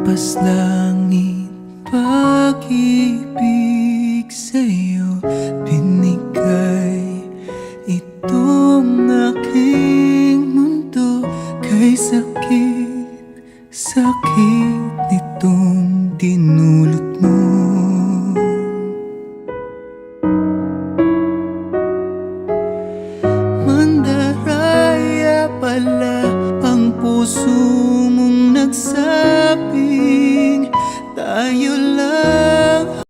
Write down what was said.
Lampas langit, pag-ibig sa'yo binigay. Itong aking mundo kay sakit, sakit nitong dinulot mo. Mandaraya pala ang puso mong nagsabing tayo